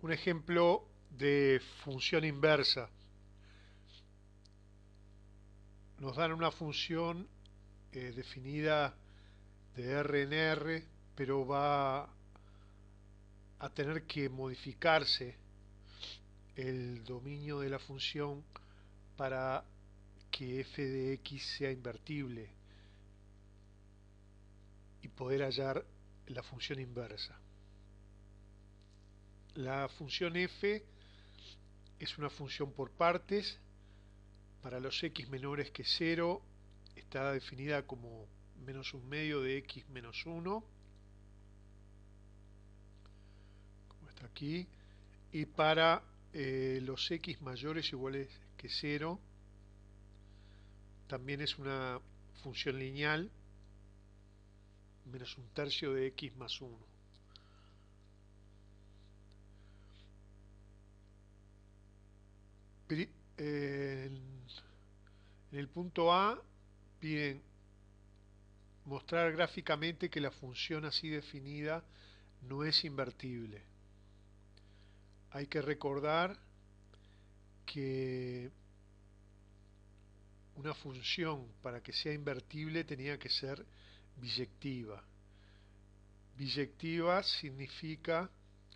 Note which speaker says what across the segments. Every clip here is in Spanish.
Speaker 1: Un ejemplo de función inversa. Nos dan una función definida de R en R, pero va a tener que modificarse el dominio de la función para que f de x sea invertible y poder hallar la función inversa. La función f es una función por partes. Para los x menores que 0 está definida como menos un medio de x menos 1, como está aquí. Y para los x mayores o iguales que 0 también es una función lineal, menos un tercio de x más 1. En el punto A piden mostrar gráficamente que la función así definida no es invertible. Hay que recordar que una función para que sea invertible tenía que ser biyectiva. Biyectiva significa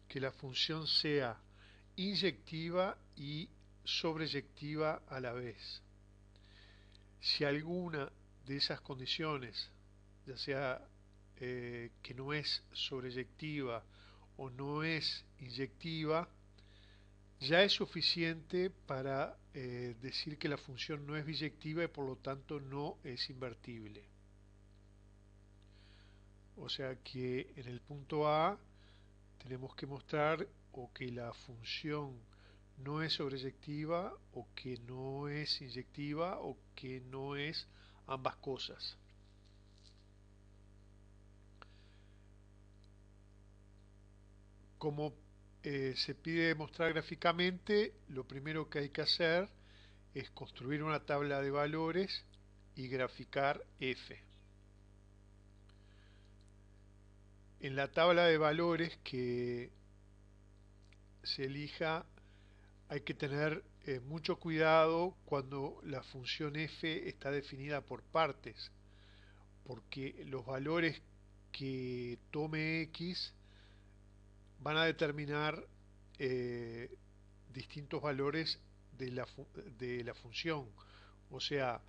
Speaker 1: que la función sea inyectiva y sobreyectiva a la vez. Si alguna de esas condiciones, ya sea que no es sobreyectiva o no es inyectiva, ya es suficiente para decir que la función no es biyectiva y por lo tanto no es invertible. O sea que en el punto A tenemos que mostrar o que la función no es sobreyectiva o que no es inyectiva o que no es ambas cosas. Como se pide mostrar gráficamente, lo primero que hay que hacer es construir una tabla de valores y graficar f. En la tabla de valores que se elija hay que tener mucho cuidado cuando la función f está definida por partes, porque los valores que tome x van a determinar eh, distintos valores de la función. O sea,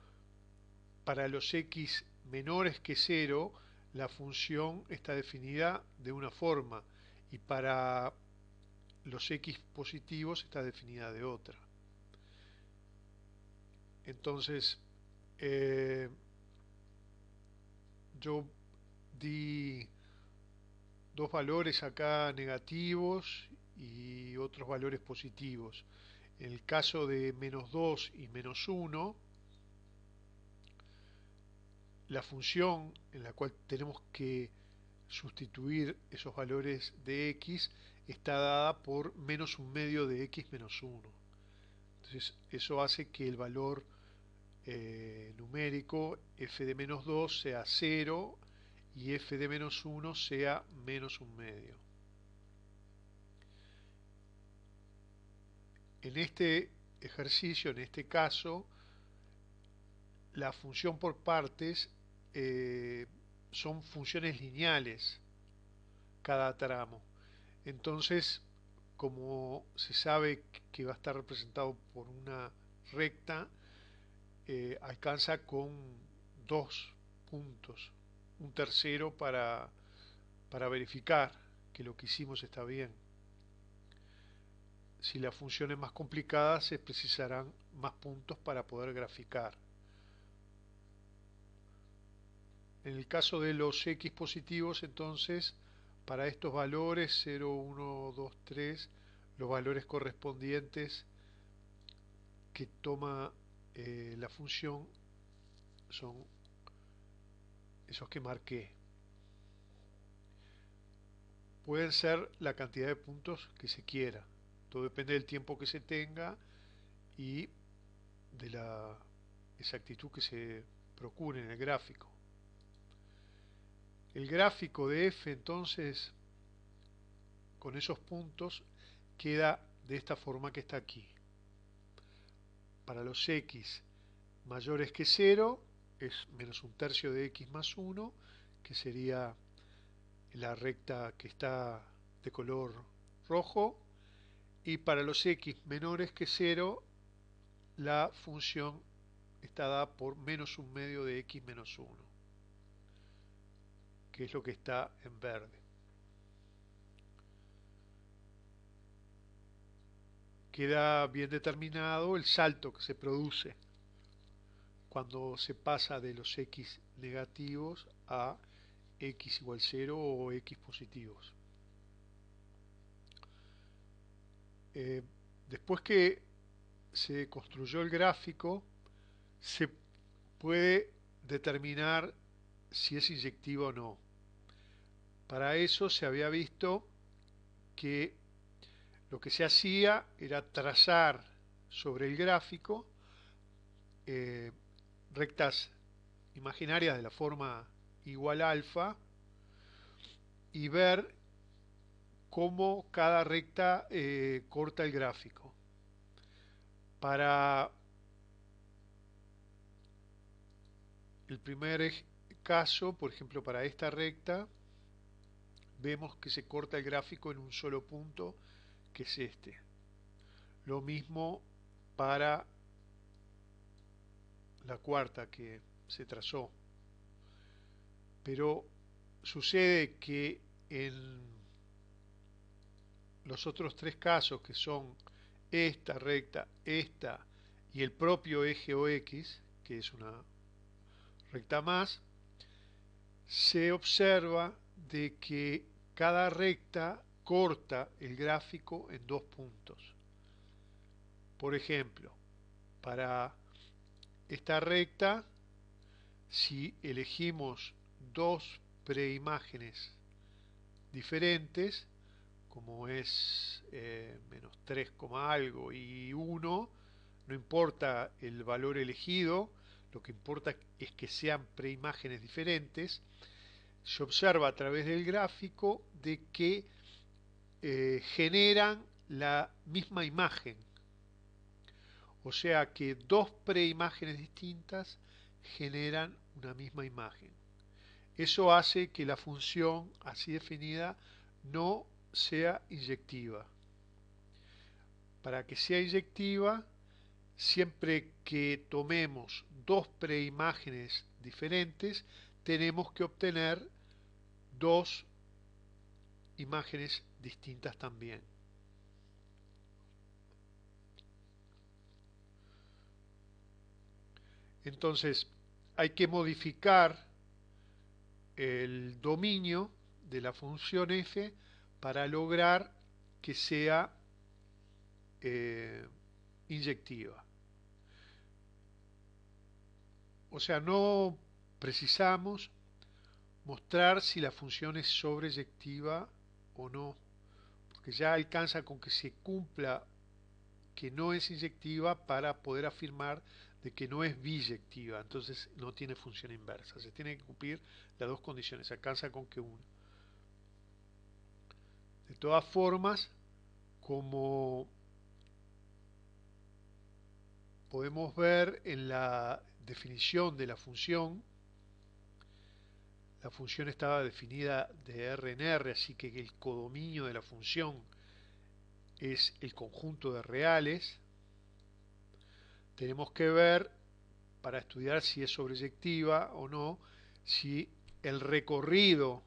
Speaker 1: para los x menores que 0, la función está definida de una forma y para los x positivos está definida de otra. Entonces, eh, yo di dos valores acá negativos y otros valores positivos. En el caso de menos 2 y menos 1, la función en la cual tenemos que sustituir esos valores de x está dada por menos un medio de x menos 1. Entonces eso hace que el valor numérico f de menos 2 sea 0 y f de menos 1 sea menos un medio. En este ejercicio, en este caso, la función por partes son funciones lineales cada tramo. Entonces, como se sabe que va a estar representado por una recta, alcanza con dos puntos, un tercero para verificar que lo que hicimos está bien. Si la función es más complicada, se precisarán más puntos para poder graficar. En el caso de los x positivos, entonces, para estos valores 0, 1, 2, 3, los valores correspondientes que toma la función son esos que marqué. Pueden ser la cantidad de puntos que se quiera. Todo depende del tiempo que se tenga y de la exactitud que se procure en el gráfico. El gráfico de f entonces con esos puntos queda de esta forma que está aquí. Para los x mayores que 0 es menos un tercio de x más 1, que sería la recta que está de color rojo, y para los x menores que 0 la función está dada por menos un medio de x menos 1, que es lo que está en verde. Queda bien determinado el salto que se produce cuando se pasa de los x negativos a x igual 0 o x positivos. Después que se construyó el gráfico, se puede determinar si es inyectiva o no. Para eso se había visto que lo que se hacía era trazar sobre el gráfico rectas imaginarias de la forma igual a alfa y ver cómo cada recta corta el gráfico. Para el primer caso, por ejemplo, para esta recta, vemos que se corta el gráfico en un solo punto, que es este. Lo mismo para la cuarta que se trazó. Pero sucede que en los otros tres casos, que son esta recta, esta y el propio eje OX, que es una recta más, se observa de que cada recta corta el gráfico en dos puntos. Por ejemplo, para esta recta, si elegimos dos preimágenes diferentes, como es menos 3, algo y 1, no importa el valor elegido, lo que importa es que sean preimágenes diferentes. Se observa a través del gráfico de que generan la misma imagen, o sea que dos preimágenes distintas generan una misma imagen. Eso hace que la función así definida no sea inyectiva. Para que sea inyectiva, siempre que tomemos dos preimágenes diferentes, tenemos que obtener dos imágenes distintas también. Entonces, hay que modificar el dominio de la función f para lograr que sea inyectiva. O sea, no precisamos mostrar si la función es sobreyectiva o no, porque ya alcanza con que se cumpla que no es inyectiva para poder afirmar de que no es biyectiva, entonces no tiene función inversa. Se tiene que cumplir las dos condiciones, alcanza con que una. De todas formas, como podemos ver en la definición de la función estaba definida de R en R, así que el codominio de la función es el conjunto de reales. Tenemos que ver, para estudiar si es sobreyectiva o no, si el recorrido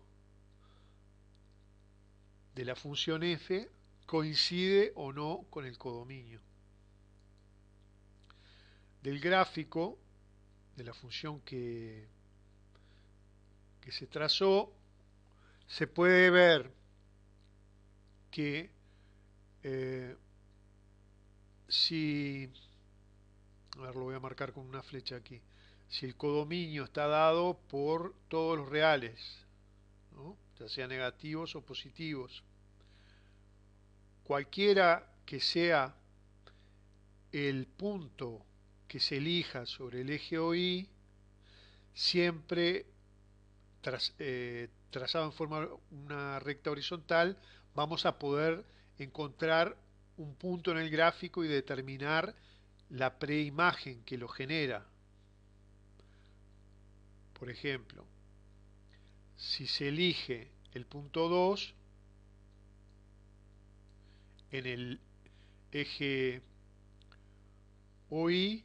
Speaker 1: de la función f coincide o no con el codominio. Del gráfico de la función que se trazó, se puede ver que si, a ver, lo voy a marcar con una flecha aquí, si el codominio está dado por todos los reales, ¿no?, ya sea negativos o positivos, cualquiera que sea el punto que se elija sobre el eje OI, siempre trazado en forma una recta horizontal, vamos a poder encontrar un punto en el gráfico y determinar la preimagen que lo genera. Por ejemplo, si se elige el punto 2 en el eje OI,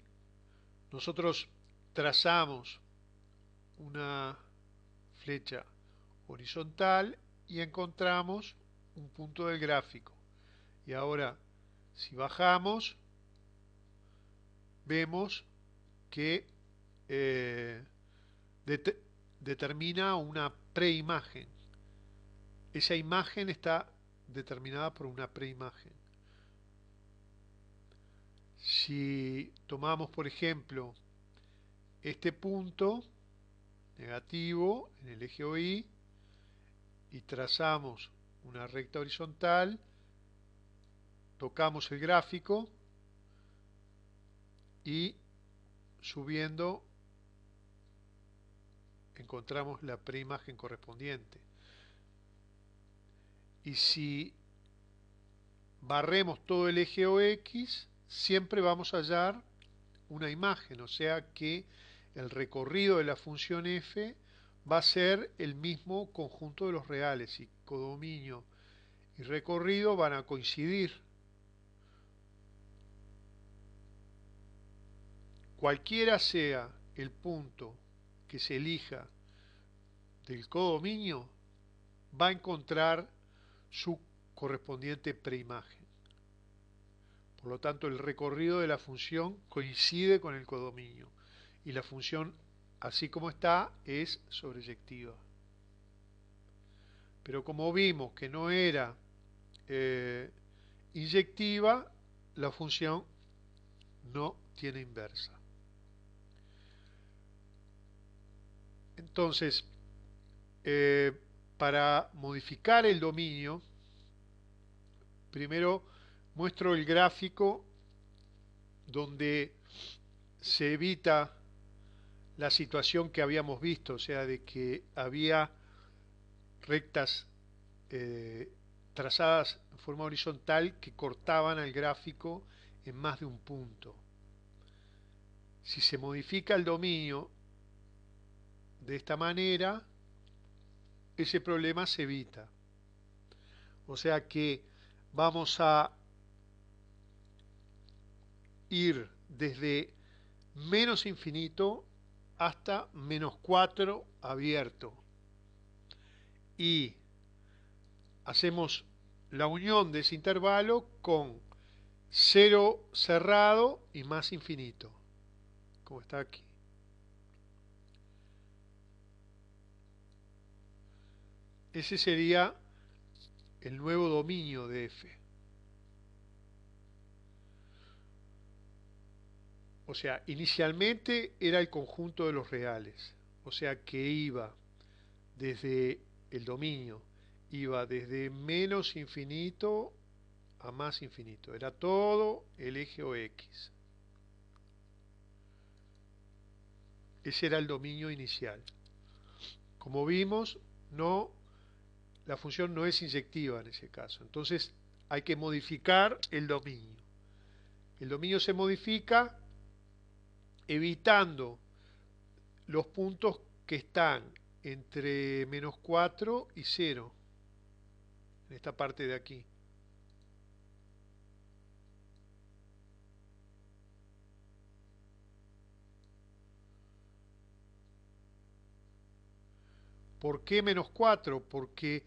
Speaker 1: nosotros trazamos una flecha horizontal y encontramos un punto del gráfico. Y ahora, si bajamos, vemos que det determina una preimagen. Esa imagen está determinada por una preimagen. Si tomamos, por ejemplo, este punto negativo en el eje OI y trazamos una recta horizontal, tocamos el gráfico y subiendo encontramos la preimagen correspondiente. Y si barremos todo el eje OX, siempre vamos a hallar una imagen, o sea que el recorrido de la función f va a ser el mismo conjunto de los reales, y codominio y recorrido van a coincidir. Cualquiera sea el punto que se elija del codominio, va a encontrar su correspondiente preimagen. Por lo tanto, el recorrido de la función coincide con el codominio y la función, así como está, es sobreyectiva. Pero como vimos que no era inyectiva, la función no tiene inversa. Entonces, para modificar el dominio, primero muestro el gráfico donde se evita la situación que habíamos visto, o sea, de que había rectas trazadas en forma horizontal que cortaban al gráfico en más de un punto. Si se modifica el dominio de esta manera, ese problema se evita. O sea que vamos a ir desde menos infinito hasta menos 4 abierto. Y hacemos la unión de ese intervalo con 0 cerrado y más infinito, como está aquí. Ese sería el nuevo dominio de f. O sea, inicialmente era el conjunto de los reales, o sea que iba desde el dominio, iba desde menos infinito a más infinito, era todo el eje OX. Ese era el dominio inicial. Como vimos, la función no es inyectiva en ese caso, entonces hay que modificar el dominio. El dominio se modifica evitando los puntos que están entre menos 4 y 0, en esta parte de aquí. ¿Por qué menos 4? Porque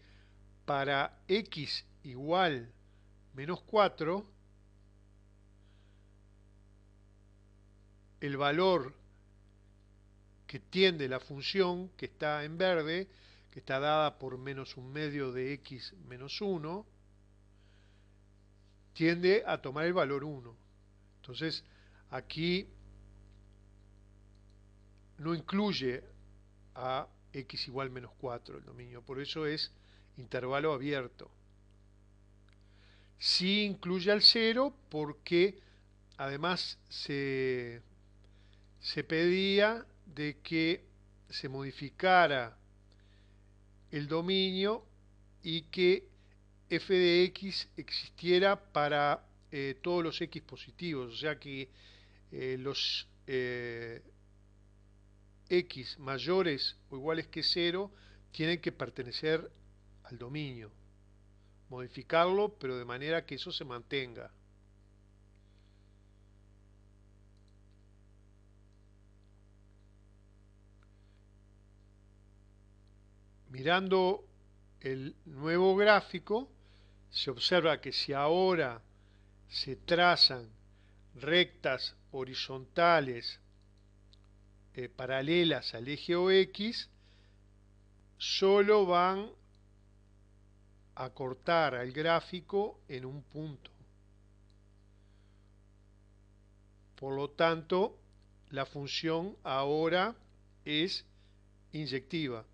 Speaker 1: para x igual menos 4, el valor que tiende la función que está en verde, que está dada por menos un medio de x menos 1, tiende a tomar el valor 1. Entonces, aquí no incluye a x igual menos 4 el dominio, por eso es intervalo abierto. Sí incluye al 0 porque además se pedía de que se modificara el dominio y que f de x existiera para todos los x positivos, o sea que los x mayores o iguales que 0 tienen que pertenecer al dominio. Modificarlo, pero de manera que eso se mantenga. Mirando el nuevo gráfico, se observa que si ahora se trazan rectas horizontales paralelas al eje OX, solo van a cortar al gráfico en un punto. Por lo tanto, la función ahora es inyectiva.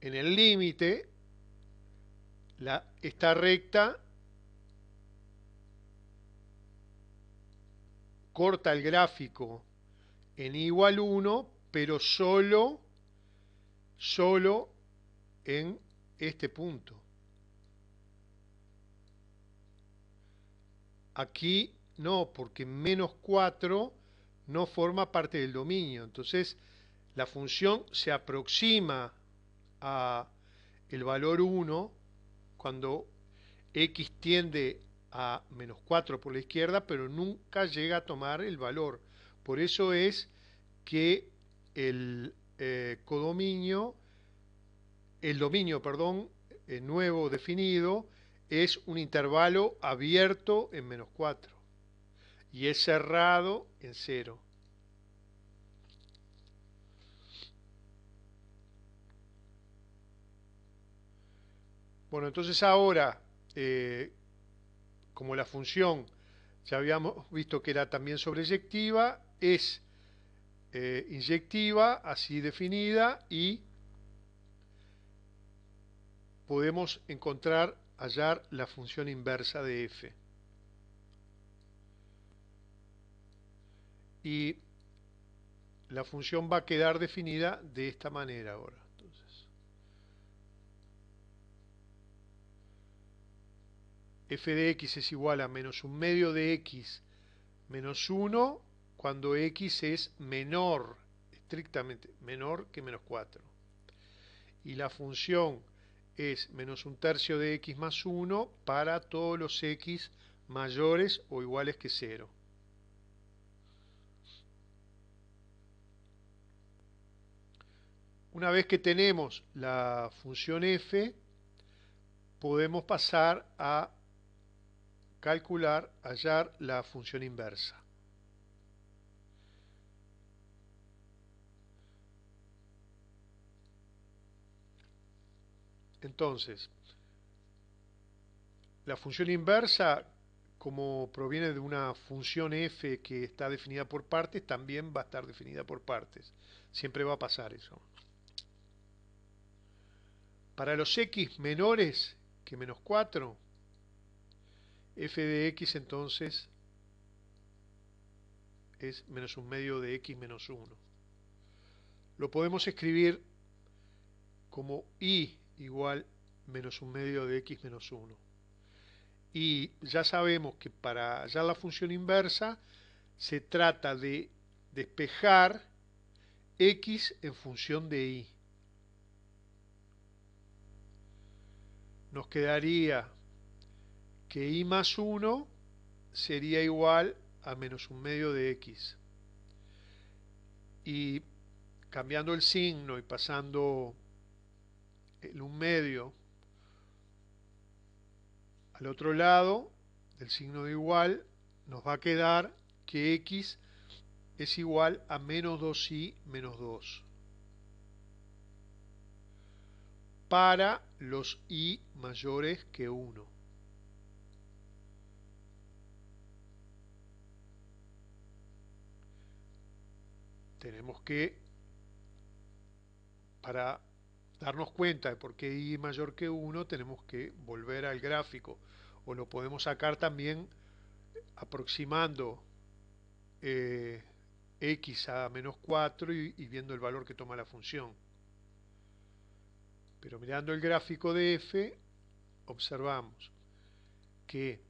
Speaker 1: En el límite, esta recta corta el gráfico en igual 1, pero solo en este punto. Aquí no, porque menos 4 no forma parte del dominio. Entonces, la función se aproxima a el valor 1 cuando x tiende a menos 4 por la izquierda, pero nunca llega a tomar el valor. Por eso es que el dominio, perdón, nuevo definido es un intervalo abierto en menos 4 y es cerrado en 0. Bueno, entonces ahora, como la función ya habíamos visto que era también sobreyectiva, es inyectiva, así definida, y podemos hallar la función inversa de f. Y la función va a quedar definida de esta manera ahora. Entonces, f de x es igual a menos un medio de x menos 1 cuando x es menor, estrictamente menor que menos 4. Y la función es menos un tercio de x más 1 para todos los x mayores o iguales que 0. Una vez que tenemos la función f, podemos pasar a hallar la función inversa. Entonces, la función inversa, como proviene de una función f que está definida por partes, también va a estar definida por partes. Siempre va a pasar eso. Para los x menores que menos 4, f de x entonces es menos un medio de x menos 1. Lo podemos escribir como y igual menos un medio de x menos 1. Y ya sabemos que para hallar la función inversa se trata de despejar x en función de y. Nos quedaría que y más 1 sería igual a menos un medio de x. Y cambiando el signo y pasando el un medio al otro lado del signo de igual, nos va a quedar que x es igual a menos 2y menos 2 para los y mayores que 1. Tenemos que, para darnos cuenta de por qué y mayor que 1, tenemos que volver al gráfico, o lo podemos sacar también aproximando x a menos 4 y viendo el valor que toma la función. Pero mirando el gráfico de f, observamos que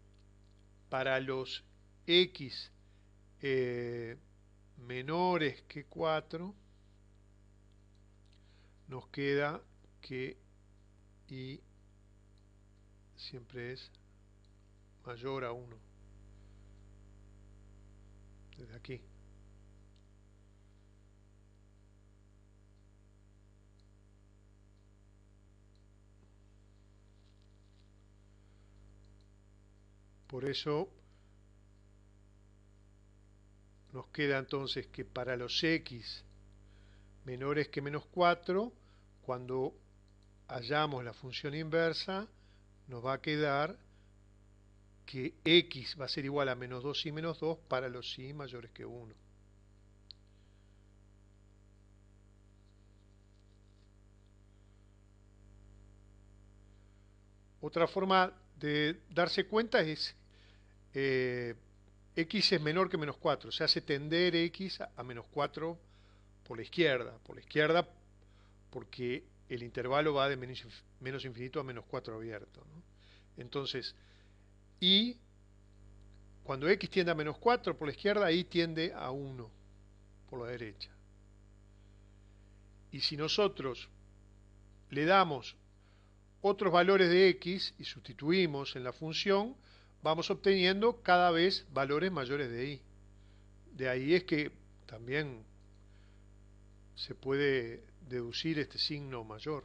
Speaker 1: para los x menores que 4, nos queda que y siempre es mayor a 1. Desde aquí. Por eso nos queda entonces que para los x menores que menos 4, cuando hallamos la función inversa, nos va a quedar que x va a ser igual a menos 2 y menos 2 para los y mayores que 1. Otra forma de darse cuenta es x es menor que menos 4, se hace tender x a menos 4 por la izquierda. Por la izquierda porque el intervalo va de menos infinito a menos 4 abierto, ¿no? Entonces, y cuando x tiende a menos 4 por la izquierda, y tiende a 1 por la derecha. Y si nosotros le damos otros valores de x y sustituimos en la función, vamos obteniendo cada vez valores mayores de y. De ahí es que también se puede deducir este signo mayor.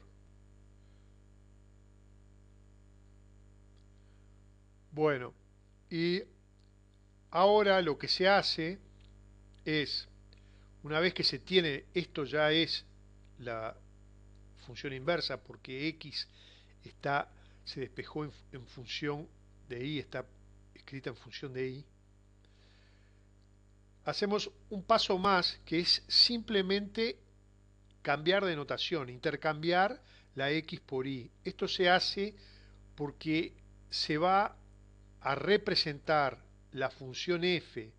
Speaker 1: Bueno, y ahora lo que se hace es, una vez que se tiene, esto ya es la función inversa, porque x se despejó en función de y, está escrita en función de y. Hacemos un paso más, que es simplemente cambiar de notación, intercambiar la x por y. Esto se hace porque se va a representar la función f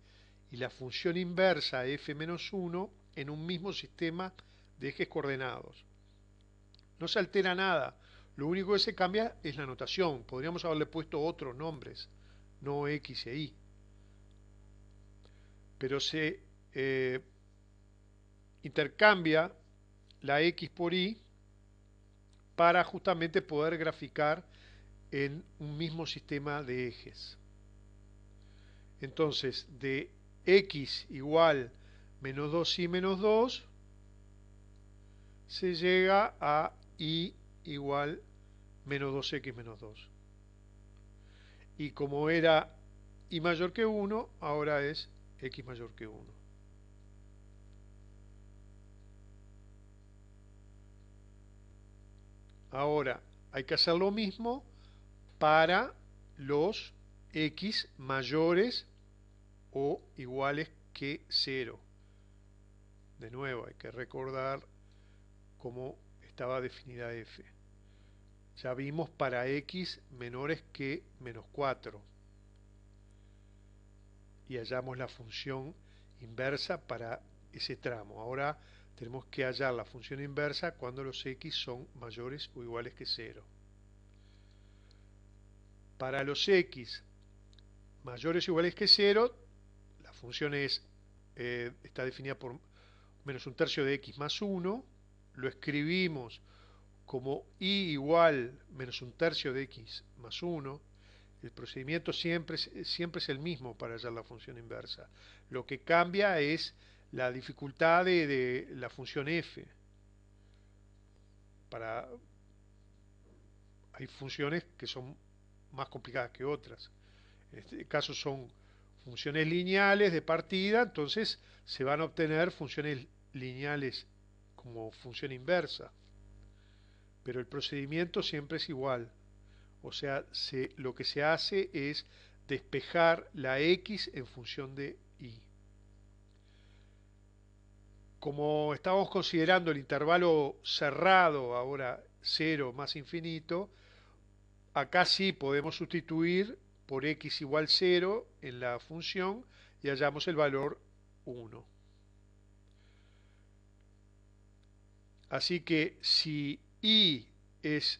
Speaker 1: y la función inversa f-1 en un mismo sistema de ejes coordenados. No se altera nada, lo único que se cambia es la notación. Podríamos haberle puesto otros nombres, no x e y. Pero se intercambia la x por y para justamente poder graficar en un mismo sistema de ejes. Entonces, de x igual menos 2y menos 2, se llega a y igual menos 2x menos 2. Y como era y mayor que 1, ahora es x mayor que 1. Ahora hay que hacer lo mismo para los x mayores o iguales que 0. De nuevo, hay que recordar cómo estaba definida f. Ya vimos para x menores que menos 4. Y hallamos la función inversa para ese tramo. Ahora tenemos que hallar la función inversa cuando los x son mayores o iguales que 0. Para los x mayores o iguales que 0, la función está definida por menos un tercio de x más 1. Lo escribimos como y igual menos un tercio de x más 1. El procedimiento siempre es el mismo para hallar la función inversa. Lo que cambia es la dificultad de la función f. Hay funciones que son más complicadas que otras. En este caso son funciones lineales de partida, entonces se van a obtener funciones lineales como función inversa. Pero el procedimiento siempre es igual. O sea, lo que se hace es despejar la x en función de y. Como estamos considerando el intervalo cerrado, ahora 0 más infinito, acá sí podemos sustituir por x igual 0 en la función y hallamos el valor 1. Así que si y es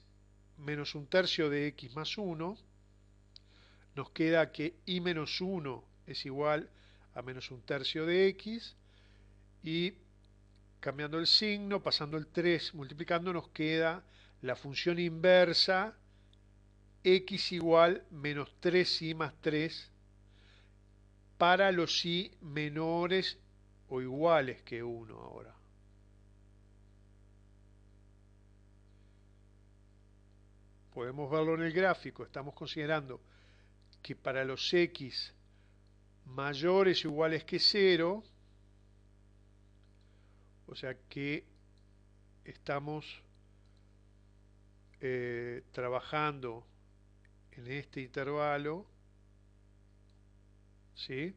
Speaker 1: menos un tercio de x más 1, nos queda que y menos 1 es igual a menos un tercio de x, y cambiando el signo, pasando el 3, multiplicando, nos queda la función inversa x igual menos 3y más 3 para los y menores o iguales que 1 ahora. Podemos verlo en el gráfico. Estamos considerando que para los x mayores o iguales que 0, o sea que estamos trabajando en este intervalo, ¿sí?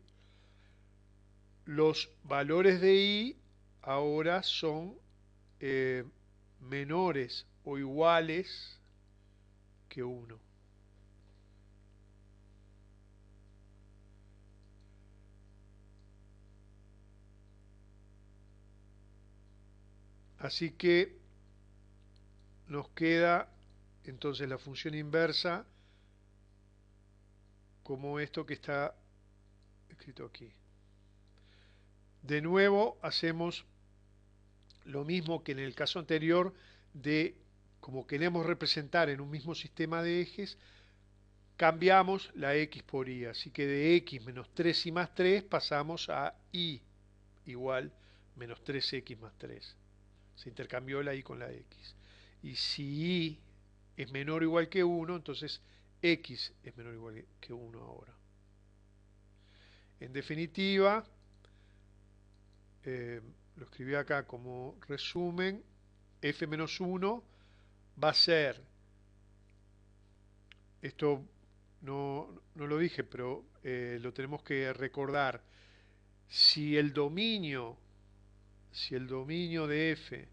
Speaker 1: Los valores de y ahora son menores o iguales que 1. Así que nos queda entonces la función inversa como esto que está escrito aquí. De nuevo hacemos lo mismo que en el caso anterior, de como queremos representar en un mismo sistema de ejes, cambiamos la x por y. Así que de x menos 3y más 3 pasamos a y igual menos 3x más 3. Se intercambió la y con la x. Y si y es menor o igual que 1, entonces x es menor o igual que 1 ahora. En definitiva, lo escribí acá como resumen, f menos 1 va a ser, esto no lo dije, pero lo tenemos que recordar, si el dominio de f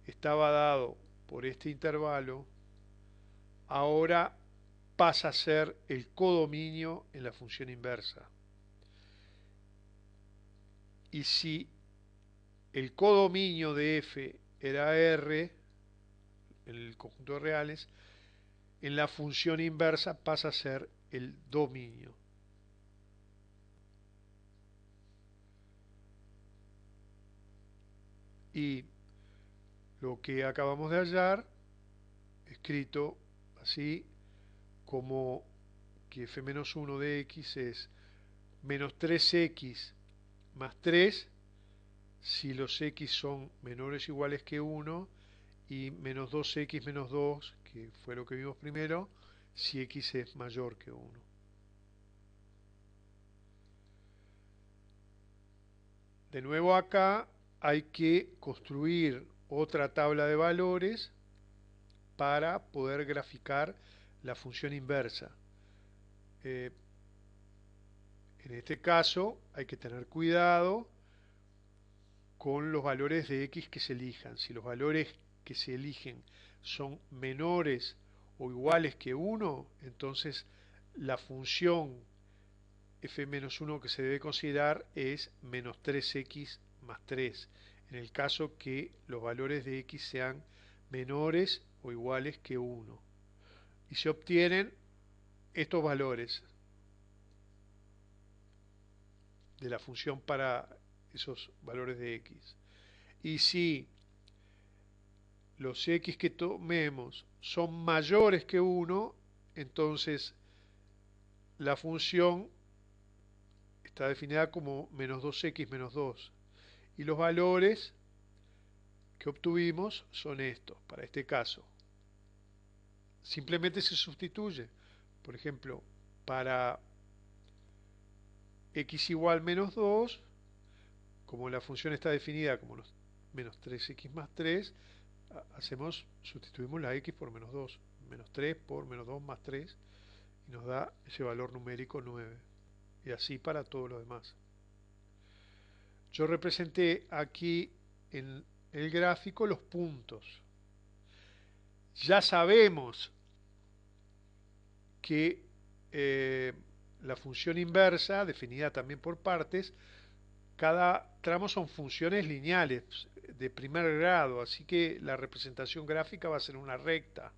Speaker 1: estaba dado por este intervalo, ahora pasa a ser el codominio en la función inversa. Y si el codominio de f era R, en el conjunto de reales, en la función inversa pasa a ser el dominio. Y lo que acabamos de hallar, escrito así, como que f menos 1 de x es menos 3x más 3 si los x son menores o iguales que 1, y menos 2x menos 2, que fue lo que vimos primero, si x es mayor que 1. De nuevo acá hay que construir otra tabla de valores para poder graficar la función inversa. En este caso hay que tener cuidado con los valores de x que se elijan. Si los valores que se eligen son menores o iguales que 1, entonces la función f-1 que se debe considerar es menos 3x más 3, en el caso que los valores de x sean menores o iguales que 1. Y se obtienen estos valores de la función para esos valores de x. Y si los x que tomemos son mayores que 1, entonces la función está definida como menos 2x menos 2. Y los valores que obtuvimos son estos, para este caso. Simplemente se sustituye. Por ejemplo, para x igual menos 2, como la función está definida como menos 3x más 3, sustituimos la x por menos 2, menos 3 por menos 2 más 3, y nos da ese valor numérico 9. Y así para todo lo demás. Yo representé aquí en el gráfico los puntos. Ya sabemos que la función inversa, definida también por partes, cada tramo son funciones lineales. de primer grado, así que la representación gráfica va a ser una recta.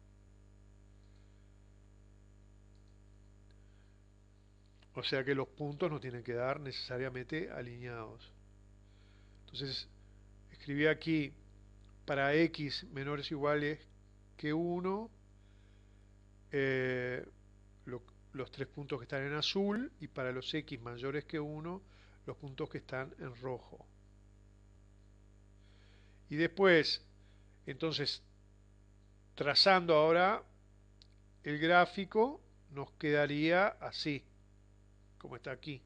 Speaker 1: O sea que los puntos no tienen que dar necesariamente alineados. Entonces, escribí aquí para x menores o iguales que 1, eh, lo- los tres puntos que están en azul, y para los x mayores que 1, los puntos que están en rojo. Y después, entonces, trazando ahora el gráfico, nos quedaría así, como está aquí.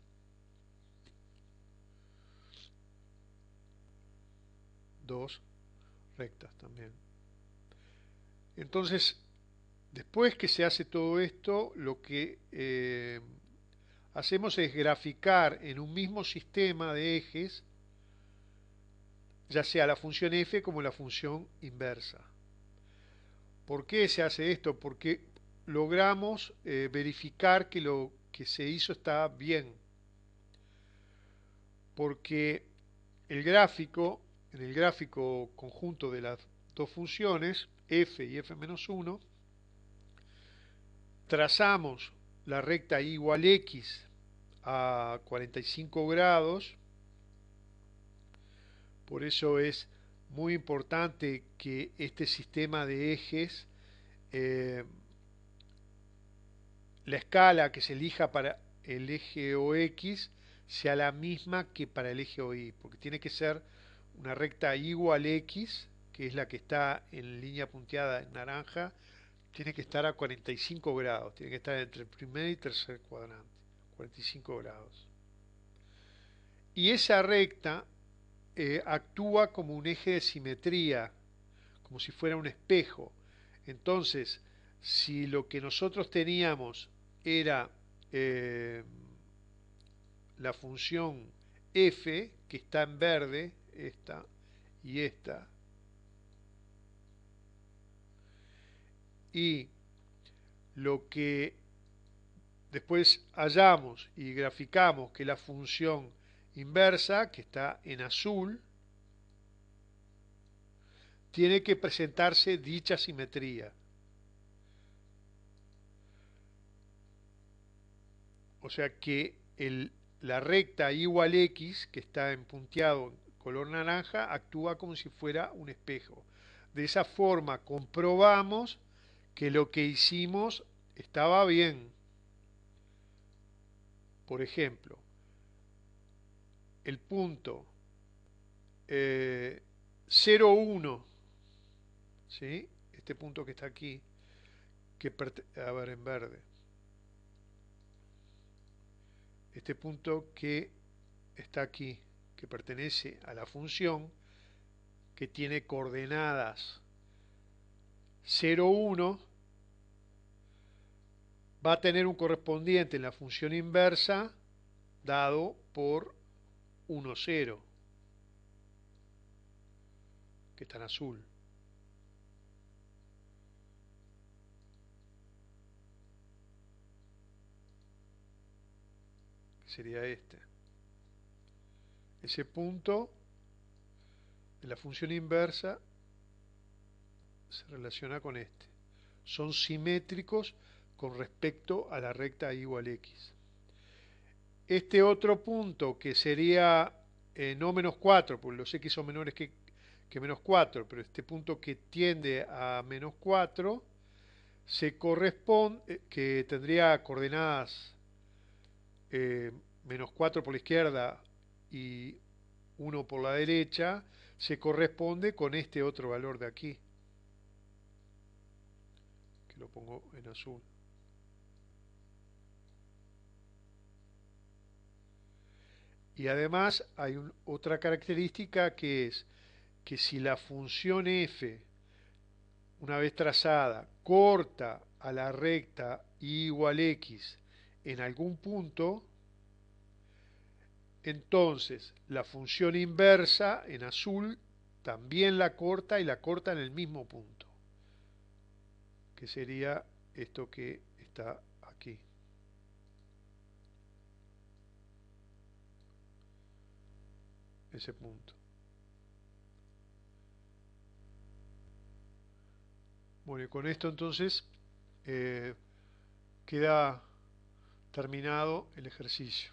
Speaker 1: Dos rectas también. Entonces, después que se hace todo esto, lo que hacemos es graficar en un mismo sistema de ejes, ya sea la función f como la función inversa. ¿Por qué se hace esto? Porque logramos verificar que lo que se hizo está bien. Porque en el gráfico conjunto de las dos funciones, f y f-1, trazamos la recta y igual x a 45 grados. Por eso es muy importante que este sistema de ejes, eh, la escala que se elija para el eje OX sea la misma que para el eje OY, porque tiene que ser una recta igual X, que es la que está en línea punteada en naranja, tiene que estar a 45 grados, tiene que estar entre el primer y tercer cuadrante, 45 grados. Y esa recta actúa como un eje de simetría, como si fuera un espejo. Entonces, si lo que nosotros teníamos era eh, la función f, que está en verde, esta y esta, y lo que después hallamos y graficamos que la función inversa, que está en azul, tiene que presentarse dicha simetría. O sea que la recta igual x, que está en punteado color naranja, actúa como si fuera un espejo. De esa forma comprobamos que lo que hicimos estaba bien. Por ejemplo, el punto 0, 1, ¿sí? Este punto que está aquí, a ver, en verde. Este punto que está aquí, que pertenece a la función, que tiene coordenadas 0, 1, va a tener un correspondiente en la función inversa dado por 1, 0, que está en azul. Que sería este. Ese punto de la función inversa se relaciona con este. Son simétricos con respecto a la recta igual x. Este otro punto, que sería no menos 4, porque los x son menores que menos 4, pero este punto que tiende a menos 4, se corresponde, que tendría coordenadas menos 4 por la izquierda y 1 por la derecha, se corresponde con este otro valor de aquí, que lo pongo en azul. Y además hay otra característica, que es que si la función f, una vez trazada, corta a la recta y igual x en algún punto, entonces la función inversa en azul también la corta, y la corta en el mismo punto, que sería esto que está aquí. Ese punto. Bueno, y con esto entonces eh, queda terminado el ejercicio.